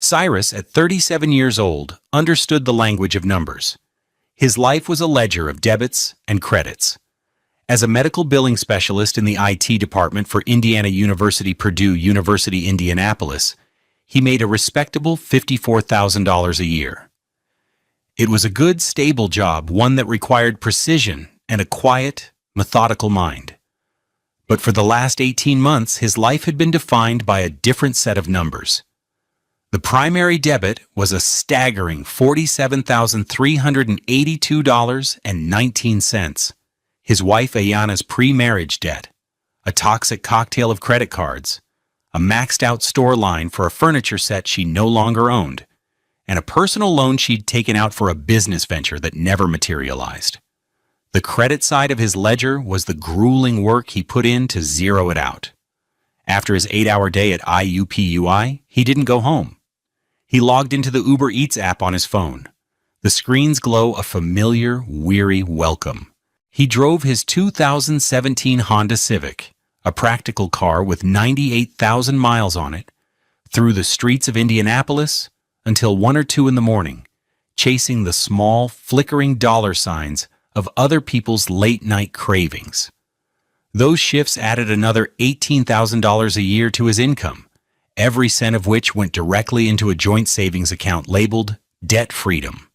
Cyrus, at 37 years old, understood the language of numbers. His life was a ledger of debits and credits. As a medical billing specialist in the IT department for Indiana University Purdue University Indianapolis, he made a respectable $54,000 a year. It was a good, stable job, one that required precision and a quiet, methodical mind. But for the last 18 months, his life had been defined by a different set of numbers. The primary debit was a staggering $47,382.19. His wife Ayana's pre-marriage debt, a toxic cocktail of credit cards, a maxed-out store line for a furniture set she no longer owned, and a personal loan she'd taken out for a business venture that never materialized. The credit side of his ledger was the grueling work he put in to zero it out. After his 8-hour day at IUPUI, he didn't go home. He logged into the Uber Eats app on his phone. The screens glow a familiar, weary welcome. He drove his 2017 Honda Civic, a practical car with 98,000 miles on it, through the streets of Indianapolis until 1 or 2 in the morning, chasing the small, flickering dollar signs of other people's late-night cravings. Those shifts added another $18,000 a year to his income, every cent of which went directly into a joint savings account labeled Debt Freedom.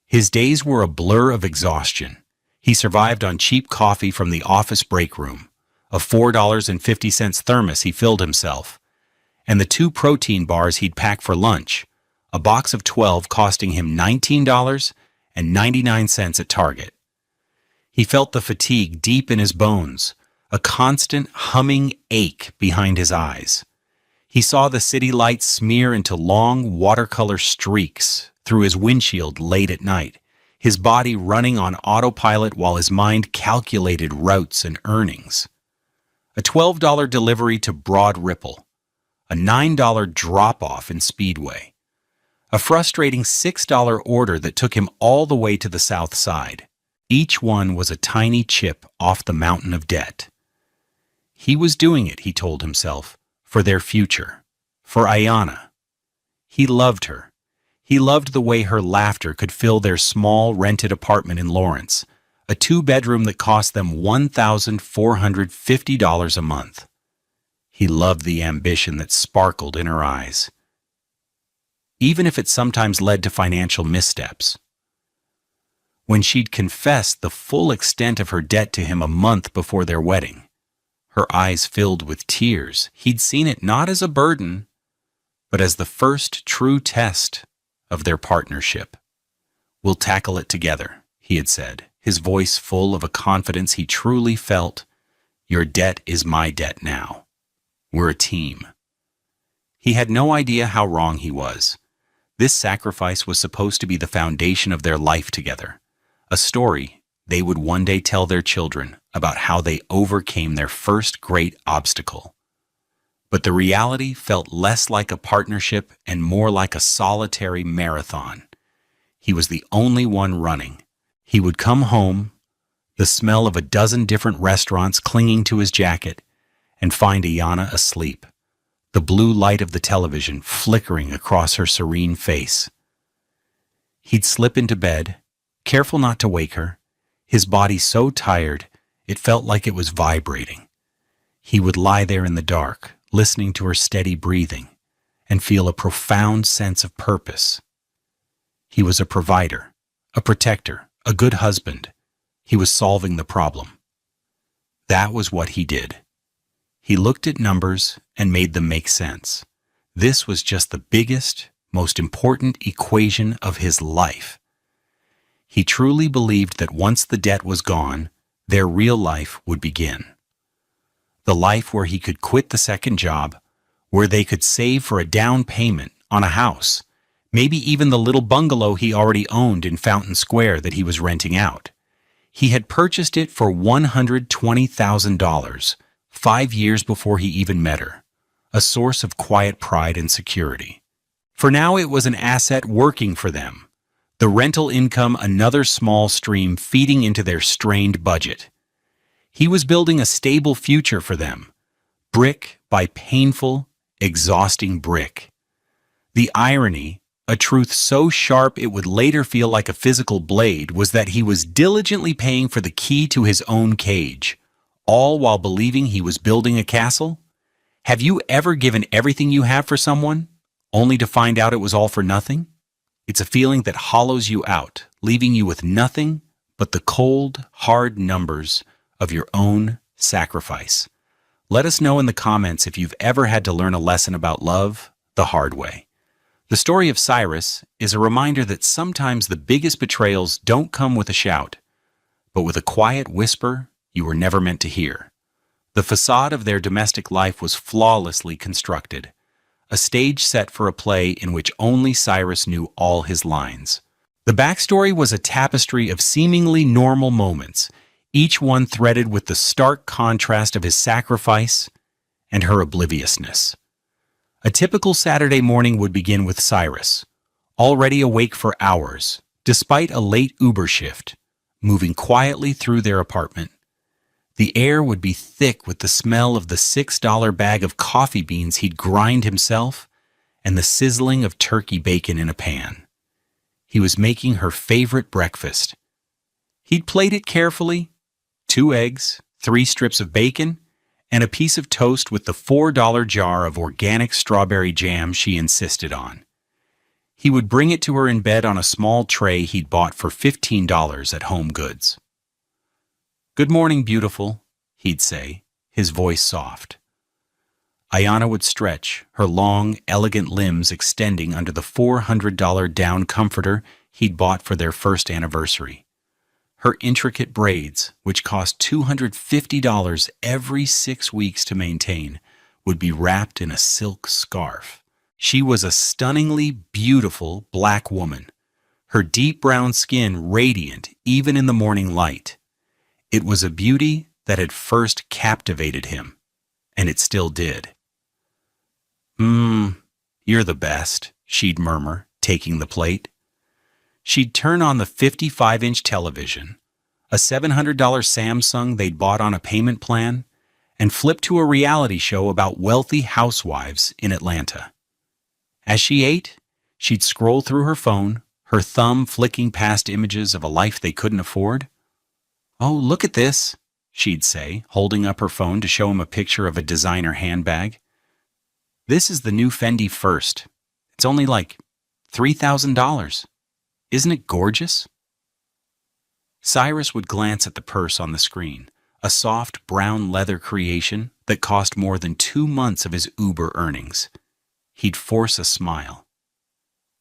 His days were a blur of exhaustion. He survived on cheap coffee from the office break room, a $4.50 thermos he filled himself, and the 2 protein bars he'd pack for lunch, a box of 12 costing him $19.99 at Target. He felt the fatigue deep in his bones, a constant humming ache behind his eyes. He saw the city lights smear into long watercolor streaks through his windshield late at night, his body running on autopilot while his mind calculated routes and earnings. A $12 delivery to Broad Ripple, a $9 drop-off in Speedway, a frustrating $6 order that took him all the way to the South Side. Each one was a tiny chip off the mountain of debt. He was doing it, he told himself, for their future, for Ayana. He loved her. He loved the way her laughter could fill their small rented apartment in Lawrence, a 2-bedroom that cost them $1,450 a month. He loved the ambition that sparkled in her eyes, even if it sometimes led to financial missteps. When she'd confessed the full extent of her debt to him a month before their wedding, her eyes filled with tears, he'd seen it not as a burden, but as the first true test of their partnership. "We'll tackle it together," he had said, his voice full of a confidence he truly felt. "Your debt is my debt now. We're a team." He had no idea how wrong he was. This sacrifice was supposed to be the foundation of their life together, a story they would one day tell their children about how they overcame their first great obstacle. But the reality felt less like a partnership and more like a solitary marathon. He was the only one running. He would come home, the smell of a dozen different restaurants clinging to his jacket, and find Ayana asleep, the blue light of the television flickering across her serene face. He'd slip into bed, careful not to wake her, his body so tired it felt like it was vibrating. He would lie there in the dark, listening to her steady breathing, and feel a profound sense of purpose. He was a provider, a protector, a good husband. He was solving the problem. That was what he did. He looked at numbers and made them make sense. This was just the biggest, most important equation of his life. He truly believed that once the debt was gone, their real life would begin. The life where he could quit the second job, where they could save for a down payment on a house, maybe even the little bungalow he already owned in Fountain Square that he was renting out. He had purchased it for $120,000, 5 years before he even met her, a source of quiet pride and security. For now it was an asset working for them, the rental income another small stream feeding into their strained budget. He was building a stable future for them, brick by painful, exhausting brick. The irony, a truth so sharp it would later feel like a physical blade, was that he was diligently paying for the key to his own cage, all while believing he was building a castle. Have you ever given everything you have for someone, only to find out it was all for nothing? It's a feeling that hollows you out, leaving you with nothing but the cold, hard numbers of your own sacrifice. Let us know in the comments if you've ever had to learn a lesson about love the hard way. The story of Cyrus is a reminder that sometimes the biggest betrayals don't come with a shout, but with a quiet whisper you were never meant to hear. The facade of their domestic life was flawlessly constructed, a stage set for a play in which only Cyrus knew all his lines. The backstory was a tapestry of seemingly normal moments, each one threaded with the stark contrast of his sacrifice and her obliviousness. A typical Saturday morning would begin with Cyrus, already awake for hours, despite a late Uber shift, moving quietly through their apartment. The air would be thick with the smell of the $6 bag of coffee beans he'd grind himself and the sizzling of turkey bacon in a pan. He was making her favorite breakfast. He'd plate it carefully: 2 eggs, 3 strips of bacon, and a piece of toast with the $4 jar of organic strawberry jam she insisted on. He would bring it to her in bed on a small tray he'd bought for $15 at Home Goods. "Good morning, beautiful," he'd say, his voice soft. Ayana would stretch, her long, elegant limbs extending under the $400 down comforter he'd bought for their first anniversary. Her intricate braids, which cost $250 every 6 weeks to maintain, would be wrapped in a silk scarf. She was a stunningly beautiful black woman, her deep brown skin radiant even in the morning light. It was a beauty that had first captivated him, and it still did. You're the best," she'd murmur, taking the plate. She'd turn on the 55-inch television, a $700 Samsung they'd bought on a payment plan, and flip to a reality show about wealthy housewives in Atlanta. As she ate, she'd scroll through her phone, her thumb flicking past images of a life they couldn't afford. "Oh, look at this," she'd say, holding up her phone to show him a picture of a designer handbag. "This is the new Fendi First. It's only like $3,000. Isn't it gorgeous?" Cyrus would glance at the purse on the screen, a soft brown leather creation that cost more than 2 months of his Uber earnings. He'd force a smile.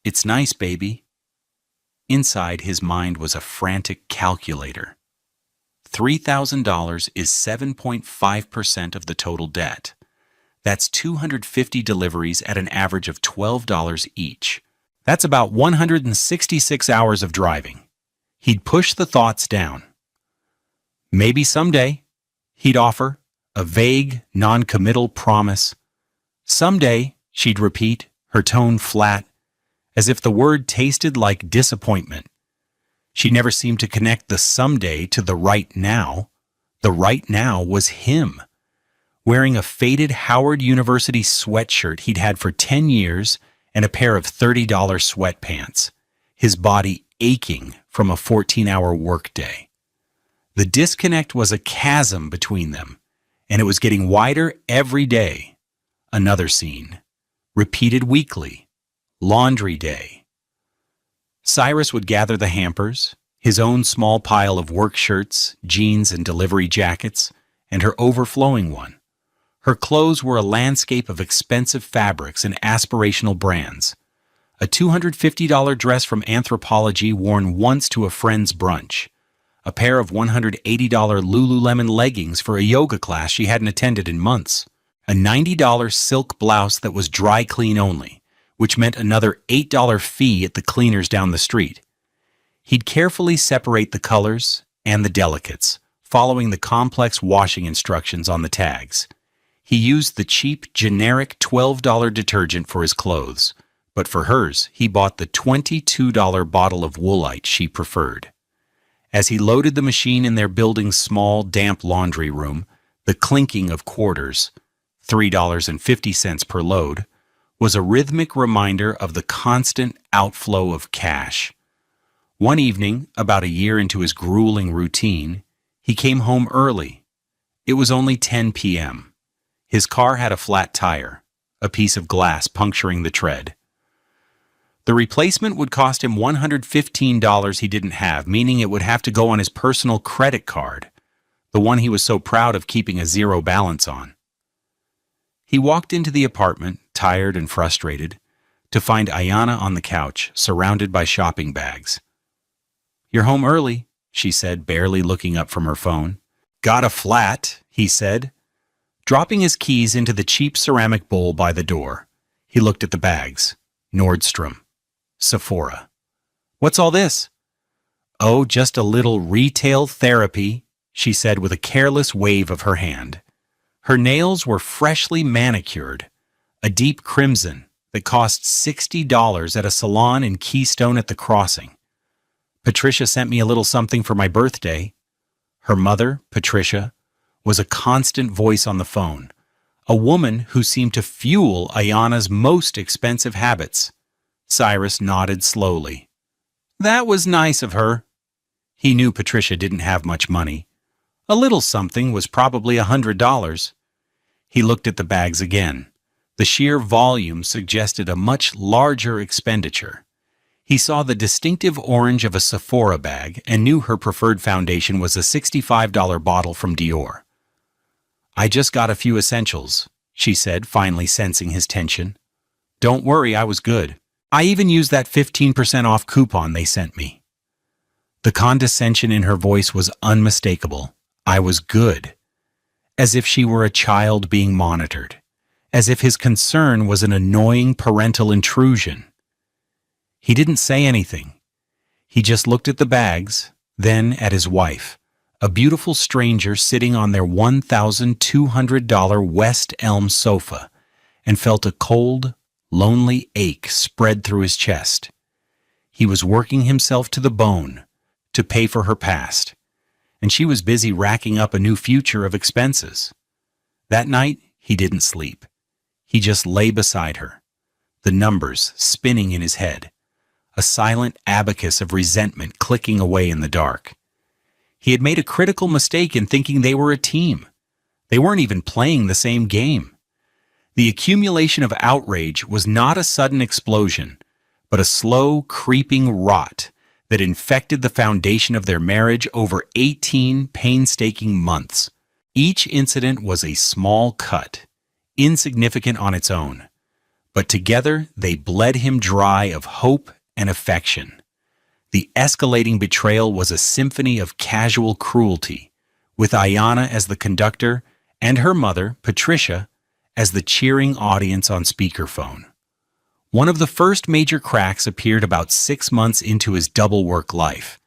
"It's nice, baby." Inside, his mind was a frantic calculator. $3,000 is 7.5% of the total debt. That's 250 deliveries at an average of $12 each. That's about 166 hours of driving. He'd push the thoughts down. "Maybe someday," he'd offer, a vague, non-committal promise. "Someday," she'd repeat, her tone flat, as if the word tasted like disappointment. She never seemed to connect the someday to the right now. The right now was him, wearing a faded Howard University sweatshirt he'd had for 10 years and a pair of $30 sweatpants, his body aching from a 14-hour workday. The disconnect was a chasm between them, and it was getting wider every day. Another scene, repeated weekly, laundry day. Cyrus would gather the hampers, his own small pile of work shirts, jeans, and delivery jackets, and her overflowing one. Her clothes were a landscape of expensive fabrics and aspirational brands. A $250 dress from Anthropologie worn once to a friend's brunch. A pair of $180 Lululemon leggings for a yoga class she hadn't attended in months. A $90 silk blouse that was dry clean only, which meant another $8 fee at the cleaners down the street. He'd carefully separate the colors and the delicates, following the complex washing instructions on the tags. He used the cheap, generic $12 detergent for his clothes, but for hers, he bought the $22 bottle of Woolite she preferred. As he loaded the machine in their building's small, damp laundry room, the clinking of quarters, $3.50 per load, was a rhythmic reminder of the constant outflow of cash. One evening, about a year into his grueling routine, he came home early. It was only 10 p.m. His car had a flat tire, a piece of glass puncturing the tread. The replacement would cost him $115 he didn't have, meaning it would have to go on his personal credit card, the one he was so proud of keeping a zero balance on. He walked into the apartment, tired and frustrated, to find Ayanna on the couch, surrounded by shopping bags. "You're home early," she said, barely looking up from her phone. "Got a flat," he said, dropping his keys into the cheap ceramic bowl by the door. He looked at the bags. Nordstrom. Sephora. "What's all this?" "Oh, just a little retail therapy," she said with a careless wave of her hand. Her nails were freshly manicured, a deep crimson that cost $60 at a salon in Keystone at the Crossing. "Patricia sent me a little something for my birthday." Her mother, Patricia, was a constant voice on the phone, a woman who seemed to fuel Ayanna's most expensive habits. Cyrus nodded slowly. That was nice of her. He knew Patricia didn't have much money. A little something was probably $100. He looked at the bags again. The sheer volume suggested a much larger expenditure. He saw the distinctive orange of a Sephora bag and knew her preferred foundation was a $65 bottle from Dior. "I just got a few essentials," she said, finally sensing his tension. "Don't worry, I was good. I even used that 15% off coupon they sent me." The condescension in her voice was unmistakable. I was good. As if she were a child being monitored. As if his concern was an annoying parental intrusion. He didn't say anything. He just looked at the bags, then at his wife, a beautiful stranger sitting on their $1,200 West Elm sofa, and felt a cold, lonely ache spread through his chest. He was working himself to the bone to pay for her past, and she was busy racking up a new future of expenses. That night, he didn't sleep. He just lay beside her, the numbers spinning in his head, a silent abacus of resentment clicking away in the dark. He had made a critical mistake in thinking they were a team. They weren't even playing the same game. The accumulation of outrage was not a sudden explosion, but a slow, creeping rot that infected the foundation of their marriage over 18 painstaking months. Each incident was a small cut, insignificant on its own, but together they bled him dry of hope and affection. The escalating betrayal was a symphony of casual cruelty, with Ayanna as the conductor and her mother, Patricia, as the cheering audience on speakerphone. One of the first major cracks appeared about 6 months into his double work life.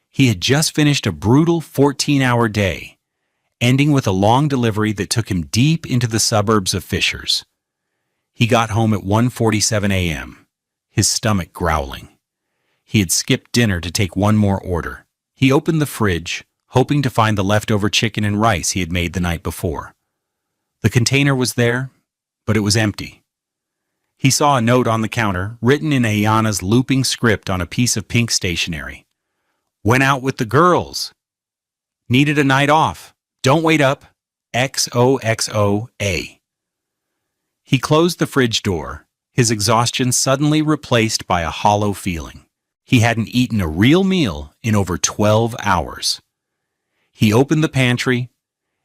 He had just finished a brutal 14-hour day, ending with a long delivery that took him deep into the suburbs of Fishers. He got home at 1:47 a.m., his stomach growling. He had skipped dinner to take one more order. He opened the fridge, hoping to find the leftover chicken and rice he had made the night before. The container was there, but it was empty. He saw a note on the counter, written in Ayanna's looping script on a piece of pink stationery. "Went out with the girls. Needed a night off. Don't wait up. XOXOA." He closed the fridge door, his exhaustion suddenly replaced by a hollow feeling. He hadn't eaten a real meal in over 12 hours. He opened the pantry.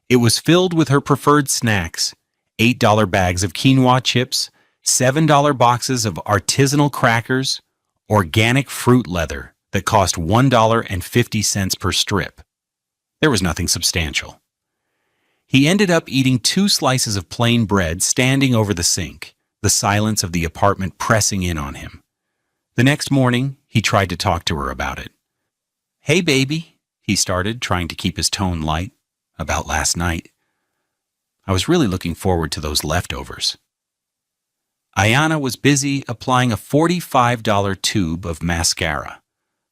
It was filled with her preferred snacks, $8 bags of quinoa chips, $7 boxes of artisanal crackers, organic fruit leather that cost $1.50 per strip. There was nothing substantial. He ended up eating 2 slices of plain bread standing over the sink, the silence of the apartment pressing in on him. The next morning, he tried to talk to her about it. "Hey, baby," he started, trying to keep his tone light. "About last night. I was really looking forward to those leftovers." Ayanna was busy applying a $45 tube of mascara,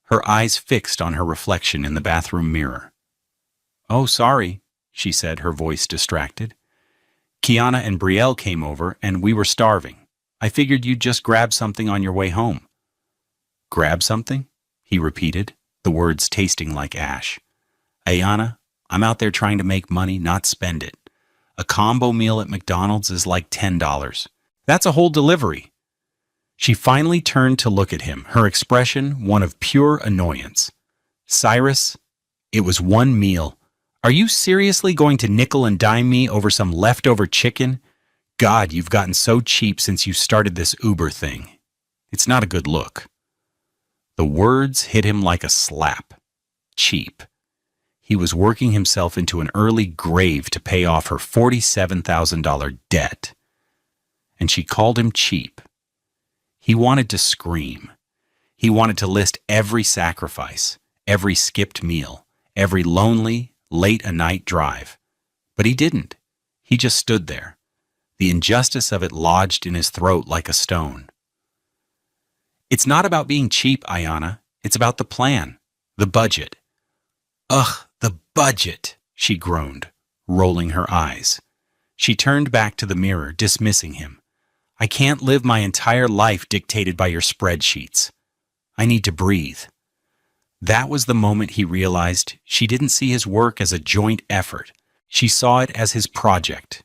her eyes fixed on her reflection in the bathroom mirror. "Oh, sorry," she said, her voice distracted. "Kiana and Brielle came over, and we were starving. I figured you'd just grab something on your way home." "Grab something?" he repeated, the words tasting like ash. "Ayana, I'm out there trying to make money, not spend it. A combo meal at McDonald's is like $10. That's a whole delivery." She finally turned to look at him, her expression one of pure annoyance. "Cyrus, it was one meal. Are you seriously going to nickel and dime me over some leftover chicken? God, you've gotten so cheap since you started this Uber thing. It's not a good look." The words hit him like a slap. Cheap. He was working himself into an early grave to pay off her $47,000 debt. And she called him cheap. He wanted to scream. He wanted to list every sacrifice, every skipped meal, every lonely, late-a-night drive. But he didn't. He just stood there, the injustice of it lodged in his throat like a stone. "It's not about being cheap, Ayana. It's about the plan, the budget." "Ugh, the budget," she groaned, rolling her eyes. She turned back to the mirror, dismissing him. "I can't live my entire life dictated by your spreadsheets. I need to breathe." That was the moment he realized she didn't see his work as a joint effort. She saw it as his project,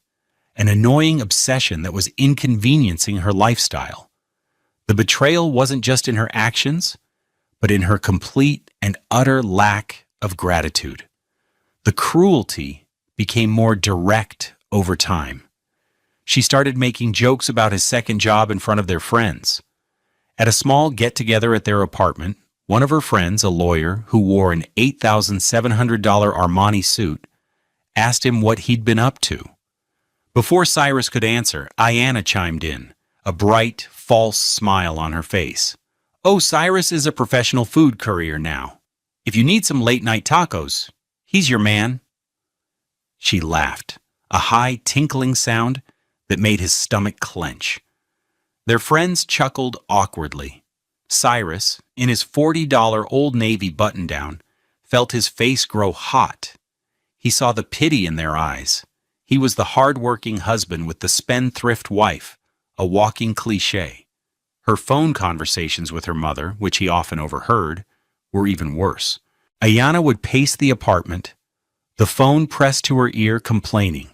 an annoying obsession that was inconveniencing her lifestyle. The betrayal wasn't just in her actions, but in her complete and utter lack of gratitude. The cruelty became more direct over time. She started making jokes about his second job in front of their friends. At a small get-together at their apartment, one of her friends, a lawyer who wore an $8,700 Armani suit, asked him what he'd been up to. Before Cyrus could answer, Ayana chimed in, a bright, false smile on her face. "Oh, Cyrus is a professional food courier now. If you need some late-night tacos, he's your man." She laughed, a high, tinkling sound that made his stomach clench. Their friends chuckled awkwardly. Cyrus, in his $40 Old Navy button-down, felt his face grow hot. He saw the pity in their eyes. He was the hard-working husband with the spendthrift wife, a walking cliché. Her phone conversations with her mother, which he often overheard, were even worse. Ayana would pace the apartment, the phone pressed to her ear, complaining.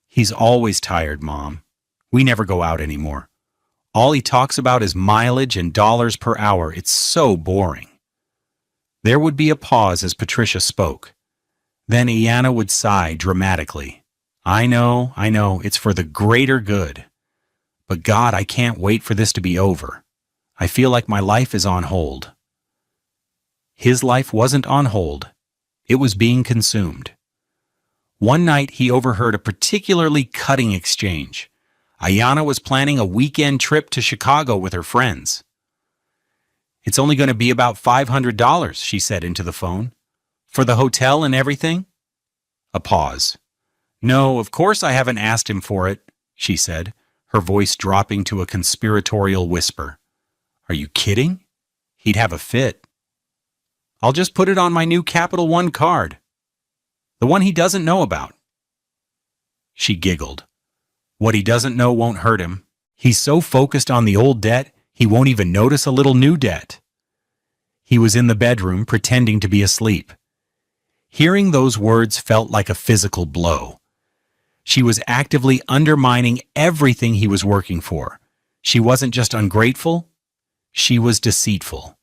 "He's always tired, Mom. We never go out anymore. All he talks about is mileage and dollars per hour. It's so boring." There would be a pause as Patricia spoke. Then Ayana would sigh dramatically. I know, it's for the greater good. But God, I can't wait for this to be over. I feel like my life is on hold." His life wasn't on hold. It was being consumed. One night he overheard a particularly cutting exchange. Ayana was planning a weekend trip to Chicago with her friends. "It's only going to be about $500, she said into the phone. "For the hotel and everything?" A pause. "No, of course I haven't asked him for it," she said, her voice dropping to a conspiratorial whisper. "Are you kidding? He'd have a fit. I'll just put it on my new Capital One card. The one he doesn't know about." She giggled. What he doesn't know won't hurt him. He's so focused on the old debt, he won't even notice a little new debt. He was in the bedroom, pretending to be asleep. Hearing those words felt like a physical blow. She was actively undermining everything he was working for. She wasn't just ungrateful, she was deceitful.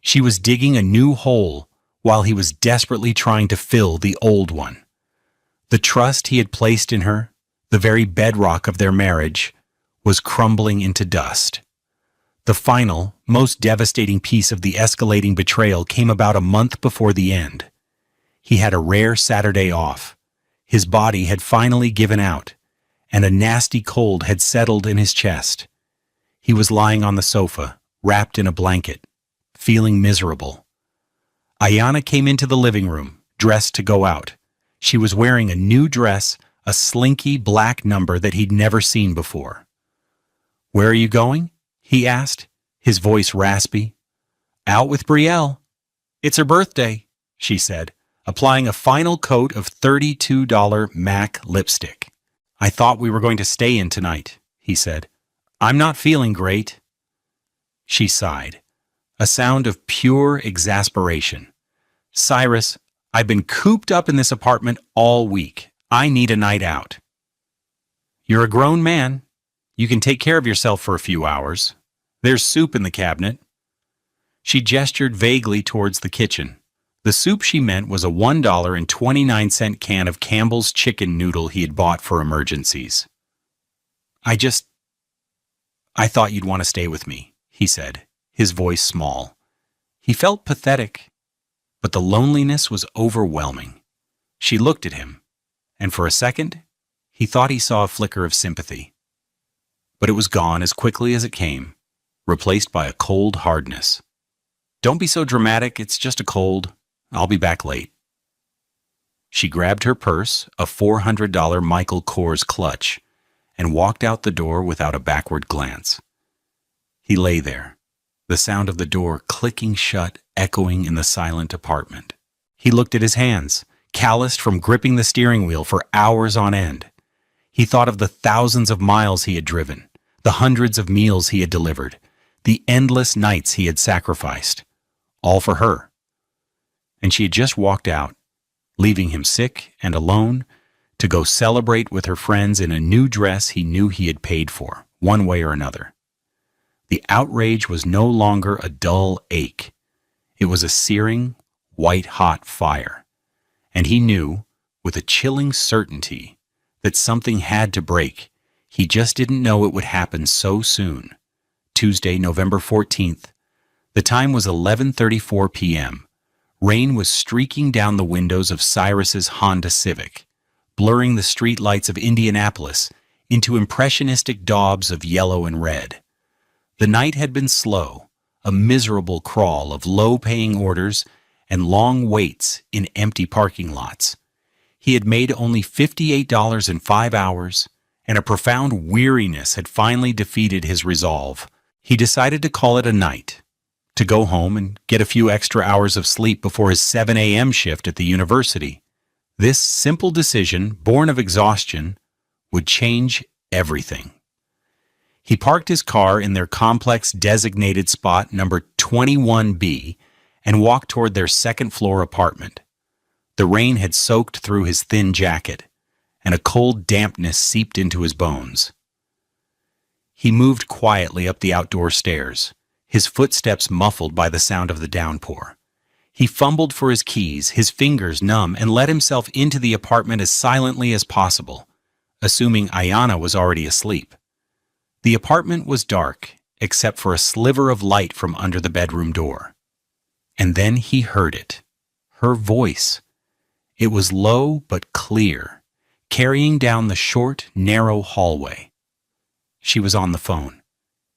She was digging a new hole while he was desperately trying to fill the old one. The trust he had placed in her, the very bedrock of their marriage, was crumbling into dust. The final, most devastating piece of the escalating betrayal came about a month before the end. He had a rare Saturday off. His body had finally given out, and a nasty cold had settled in his chest. He was lying on the sofa, wrapped in a blanket, feeling miserable. Ayana came into the living room, dressed to go out. She was wearing a new dress, a slinky black number that he'd never seen before. "Where are you going?" he asked, his voice raspy. "Out with Brielle. It's her birthday," she said, applying a final coat of $32 MAC lipstick. "I thought we were going to stay in tonight," he said. I'm not feeling great. She sighed, a sound of pure exasperation. Cyrus, I've been cooped up in this apartment all week. I need a night out. You're a grown man. You can take care of yourself for a few hours. There's soup in the cabinet. She gestured vaguely towards the kitchen. The soup she meant was a $1.29 can of Campbell's chicken noodle he had bought for emergencies. I thought you'd want to stay with me, he said, his voice small. He felt pathetic, but the loneliness was overwhelming. She looked at him, and for a second, he thought he saw a flicker of sympathy. But it was gone as quickly as it came, replaced by a cold hardness. Don't be so dramatic, it's just a cold. I'll be back late. She grabbed her purse, a $400 Michael Kors clutch, and walked out the door without a backward glance. He lay there, the sound of the door clicking shut echoing in the silent apartment. He looked at his hands, calloused from gripping the steering wheel for hours on end. He thought of the thousands of miles he had driven, the hundreds of meals he had delivered, the endless nights he had sacrificed, all for her. And she had just walked out, leaving him sick and alone, to go celebrate with her friends in a new dress he knew he had paid for, one way or another. The outrage was no longer a dull ache. It was a searing, white-hot fire. And he knew, with a chilling certainty, that something had to break. He just didn't know it would happen so soon. Tuesday, November 14th. The time was 11:34 p.m. Rain was streaking down the windows of Cyrus's Honda Civic, blurring the streetlights of Indianapolis into impressionistic daubs of yellow and red. The night had been slow, a miserable crawl of low-paying orders and long waits in empty parking lots. He had made only $58 in 5 hours, and a profound weariness had finally defeated his resolve. He decided to call it a night, to go home and get a few extra hours of sleep before his 7 a.m. shift at the university. This simple decision, born of exhaustion, would change everything. He parked his car in their complex designated spot number 21B and walked toward their second-floor apartment. The rain had soaked through his thin jacket, and a cold dampness seeped into his bones. He moved quietly up the outdoor stairs, his footsteps muffled by the sound of the downpour. He fumbled for his keys, his fingers numb, and let himself into the apartment as silently as possible, assuming Ayanna was already asleep. The apartment was dark, except for a sliver of light from under the bedroom door. And then he heard it. Her voice. It was low but clear, carrying down the short, narrow hallway. She was on the phone.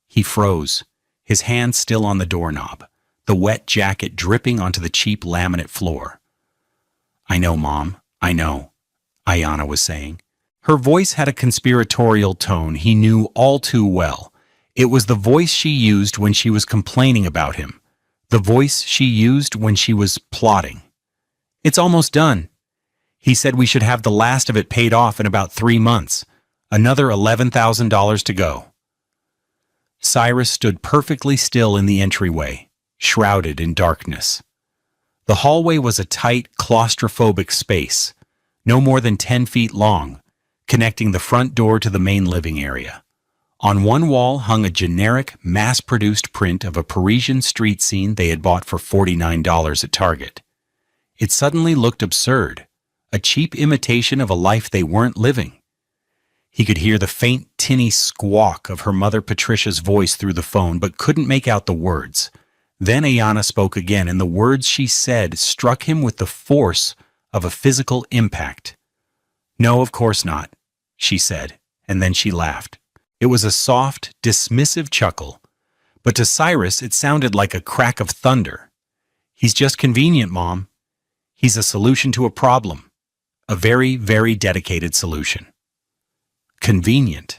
He froze, his hand still on the doorknob, the wet jacket dripping onto the cheap laminate floor. "I know, Mom, I know," Ayanna was saying. Her voice had a conspiratorial tone he knew all too well. It was the voice she used when she was complaining about him, the voice she used when she was plotting. "It's almost done. He said we should have the last of it paid off in about 3 months. Another $11,000 to go." Cyrus stood perfectly still in the entryway, shrouded in darkness. The hallway was a tight, claustrophobic space, no more than 10 feet long, connecting the front door to the main living area. On one wall hung a generic, mass-produced print of a Parisian street scene they had bought for $49 at Target. It suddenly looked absurd, a cheap imitation of a life they weren't living. He could hear the faint, tinny squawk of her mother Patricia's voice through the phone, but couldn't make out the words. Then Ayanna spoke again, and the words she said struck him with the force of a physical impact. "No, of course not," she said, and then she laughed. It was a soft, dismissive chuckle, but to Cyrus it sounded like a crack of thunder. "He's just convenient, Mom. He's a solution to a problem. A very, very dedicated solution." Convenient.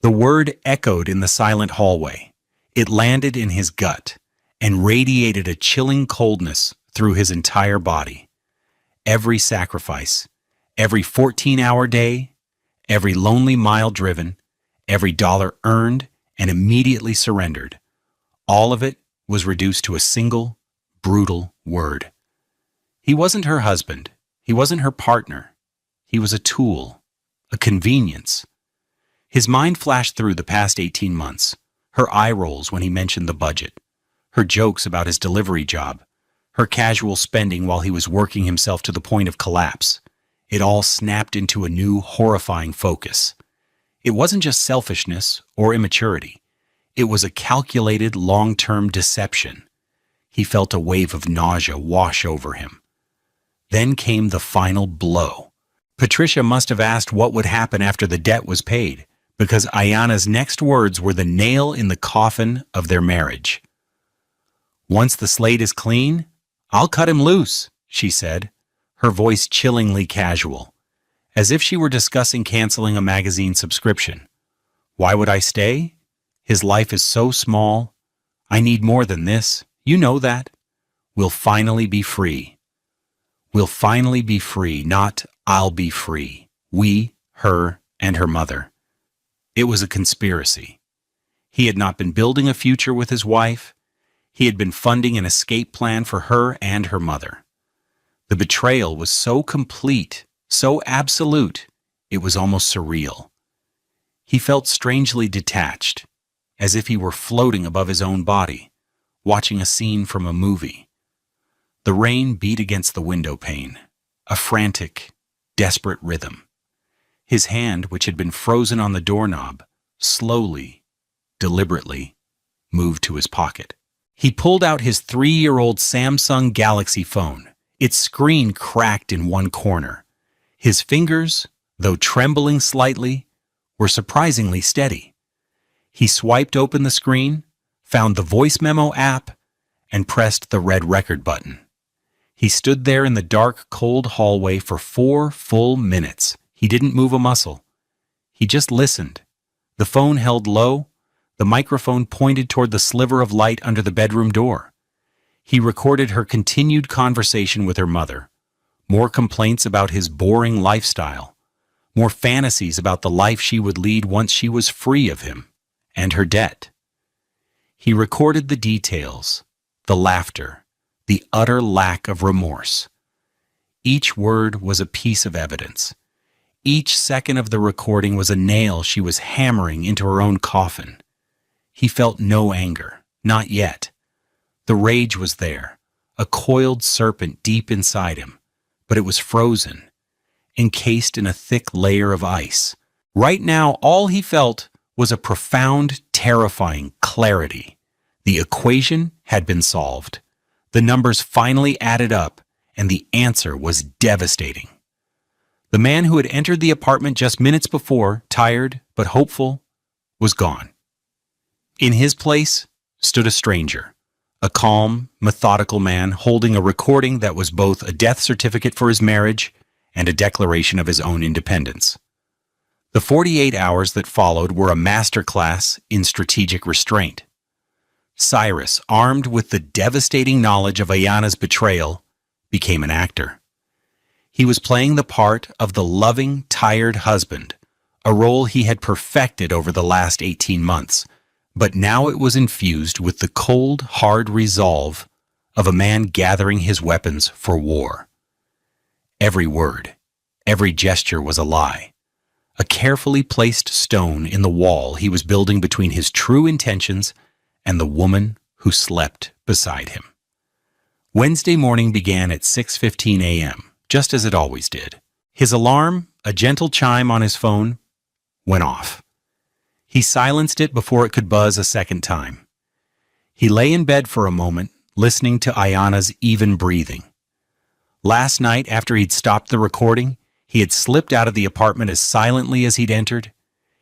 The word echoed in the silent hallway. It landed in his gut and radiated a chilling coldness through his entire body. Every sacrifice, every 14-hour day, every lonely mile driven, every dollar earned and immediately surrendered. All of it was reduced to a single, brutal word. He wasn't her husband. He wasn't her partner. He was a tool, a convenience. His mind flashed through the past 18 months, her eye rolls when he mentioned the budget, her jokes about his delivery job, her casual spending while he was working himself to the point of collapse. It all snapped into a new, horrifying focus. It wasn't just selfishness or immaturity. It was a calculated, long-term deception. He felt a wave of nausea wash over him. Then came the final blow. Patricia must have asked what would happen after the debt was paid, because Ayanna's next words were the nail in the coffin of their marriage. "Once the slate is clean, I'll cut him loose," she said, her voice chillingly casual, as if she were discussing canceling a magazine subscription. "Why would I stay? His life is so small. I need more than this. You know that. We'll finally be free. We'll finally be free, not I'll be free. We, her, and her mother." It was a conspiracy. He had not been building a future with his wife. He had been funding an escape plan for her and her mother. The betrayal was so complete, so absolute, it was almost surreal. He felt strangely detached, as if he were floating above his own body, watching a scene from a movie. The rain beat against the window pane, a frantic, desperate rhythm. His hand, which had been frozen on the doorknob, slowly, deliberately, moved to his pocket. He pulled out his 3-year-old Samsung Galaxy phone. Its screen cracked in one corner. His fingers, though trembling slightly, were surprisingly steady. He swiped open the screen, found the voice memo app, and pressed the red record button. He stood there in the dark, cold hallway for 4 full minutes. He didn't move a muscle. He just listened. The phone held low, the microphone pointed toward the sliver of light under the bedroom door. He recorded her continued conversation with her mother, more complaints about his boring lifestyle, more fantasies about the life she would lead once she was free of him, and her debt. He recorded the details, the laughter, the utter lack of remorse. Each word was a piece of evidence. Each second of the recording was a nail she was hammering into her own coffin. He felt no anger, not yet. The rage was there, a coiled serpent deep inside him, but it was frozen, encased in a thick layer of ice. Right now, all he felt was a profound, terrifying clarity. The equation had been solved. The numbers finally added up, and the answer was devastating. The man who had entered the apartment just minutes before, tired but hopeful, was gone. In his place stood a stranger, a calm, methodical man holding a recording that was both a death certificate for his marriage and a declaration of his own independence. The 48 hours that followed were a masterclass in strategic restraint. Cyrus, armed with the devastating knowledge of Ayanna's betrayal, became an actor. He was playing the part of the loving, tired husband, a role he had perfected over the last 18 months, but now it was infused with the cold, hard resolve of a man gathering his weapons for war. Every word, every gesture was a lie, a carefully placed stone in the wall he was building between his true intentions and the woman who slept beside him. Wednesday morning began at 6:15 a.m., just as it always did. His alarm, a gentle chime on his phone, went off. He silenced it before it could buzz a second time. He lay in bed for a moment, listening to Ayanna's even breathing. Last night, after he'd stopped the recording, he had slipped out of the apartment as silently as he'd entered.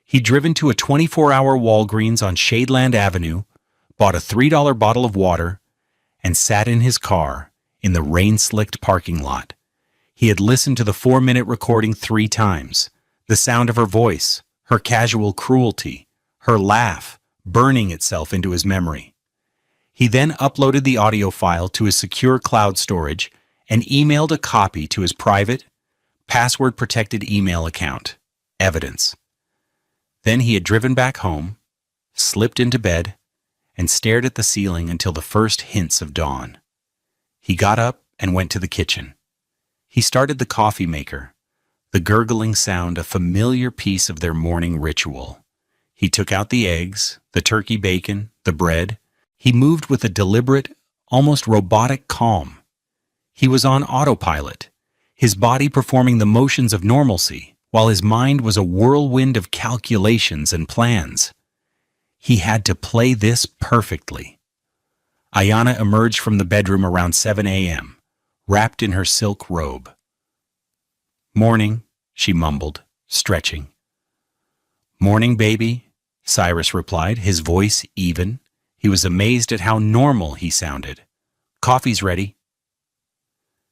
He'd driven to a 24-hour Walgreens on Shadeland Avenue, bought a $3 bottle of water, and sat in his car in the rain-slicked parking lot. He had listened to the 4-minute recording 3 times, the sound of her voice, her casual cruelty, her laugh burning itself into his memory. He then uploaded the audio file to his secure cloud storage and emailed a copy to his private, password-protected email account, Evidence. Then he had driven back home, slipped into bed, and stared at the ceiling until the first hints of dawn. He got up and went to the kitchen. He started the coffee maker, the gurgling sound a familiar piece of their morning ritual. He took out the eggs, the turkey bacon, the bread. He moved with a deliberate, almost robotic calm. He was on autopilot, his body performing the motions of normalcy, while his mind was a whirlwind of calculations and plans. He had to play this perfectly. Ayana emerged from the bedroom around 7 a.m., wrapped in her silk robe. "Morning," she mumbled, stretching. "Morning, baby," Cyrus replied, his voice even. He was amazed at how normal he sounded. "Coffee's ready."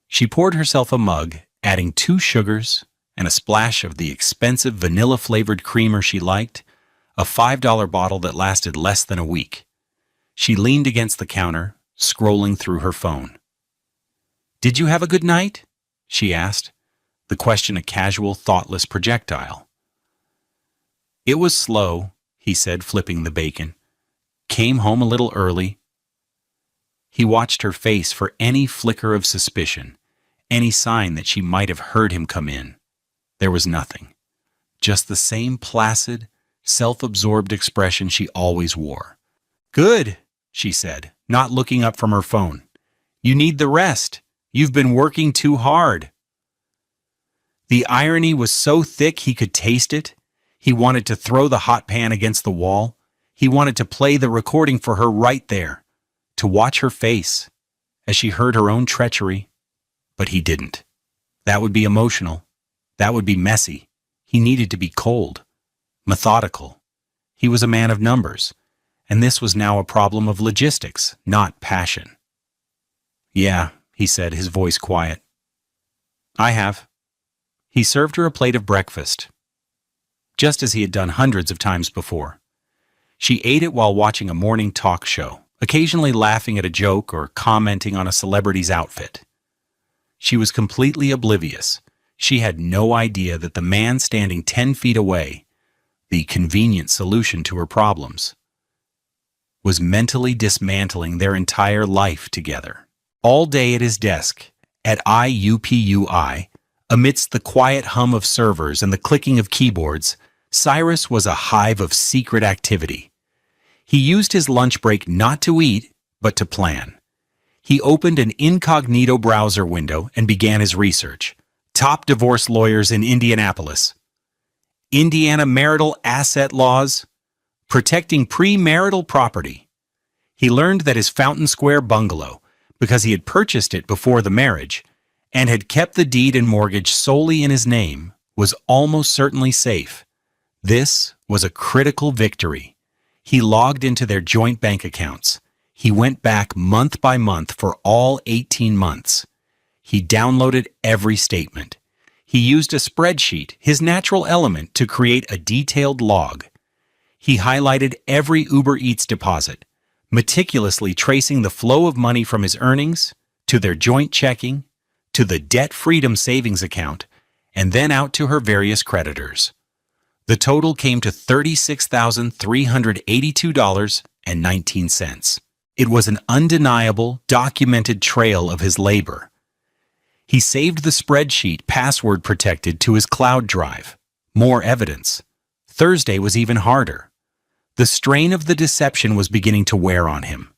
She poured herself a mug, adding 2 sugars and a splash of the expensive vanilla-flavored creamer she liked, a $5 bottle that lasted less than a week. She leaned against the counter, scrolling through her phone. "Did you have a good night?" she asked, the question a casual, thoughtless projectile. "It was slow," he said, flipping the bacon. "Came home a little early." He watched her face for any flicker of suspicion, any sign that she might have heard him come in. There was nothing. Just the same placid, self-absorbed expression she always wore. "Good," she said, not looking up from her phone. "You need the rest. You've been working too hard." The irony was so thick he could taste it. He wanted to throw the hot pan against the wall. He wanted to play the recording for her right there, to watch her face as she heard her own treachery. But he didn't. That would be emotional. That would be messy. He needed to be cold, methodical. He was a man of numbers, and this was now a problem of logistics, not passion. "Yeah," he said, his voice quiet. "I have." He served her a plate of breakfast, just as he had done hundreds of times before. She ate it while watching a morning talk show, occasionally laughing at a joke or commenting on a celebrity's outfit. She was completely oblivious. She had no idea that the man standing 10 feet away, the convenient solution to her problems, was mentally dismantling their entire life together. All day at his desk, at IUPUI, amidst the quiet hum of servers and the clicking of keyboards, Cyrus was a hive of secret activity. He used his lunch break not to eat, but to plan. He opened an incognito browser window and began his research. Top divorce lawyers in Indianapolis. Indiana marital asset laws. Protecting premarital property. He learned that his Fountain Square bungalow, because he had purchased it before the marriage and had kept the deed and mortgage solely in his name, was almost certainly safe. This was a critical victory. He logged into their joint bank accounts. He went back month by month for all 18 months. He downloaded every statement. He used a spreadsheet, his natural element, to create a detailed log. He highlighted every Uber Eats deposit, meticulously tracing the flow of money from his earnings to their joint checking, to the Debt Freedom Savings account, and then out to her various creditors. The total came to $36,382.19. It was an undeniable, documented trail of his labor. He saved the spreadsheet password protected to his cloud drive. More evidence. Thursday was even harder. The strain of the deception was beginning to wear on him.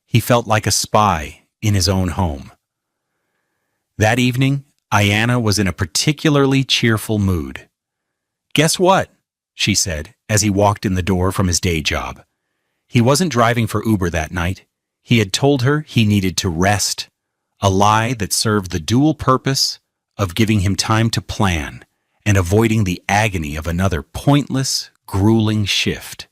He felt like a spy in his own home. That evening, Ayana was in a particularly cheerful mood. "Guess what?" she said as he walked in the door from his day job. He wasn't driving for Uber that night. He had told her he needed to rest, a lie that served the dual purpose of giving him time to plan and avoiding the agony of another pointless, grueling shift.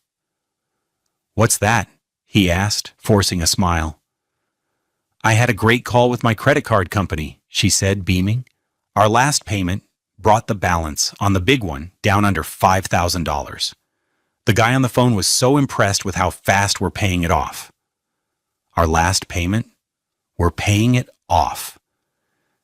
"What's that?" he asked, forcing a smile. "I had a great call with my credit card company," she said, beaming. "Our last payment brought the balance on the big one down under $5,000. The guy on the phone was so impressed with how fast we're paying it off." Our last payment? We're paying it off.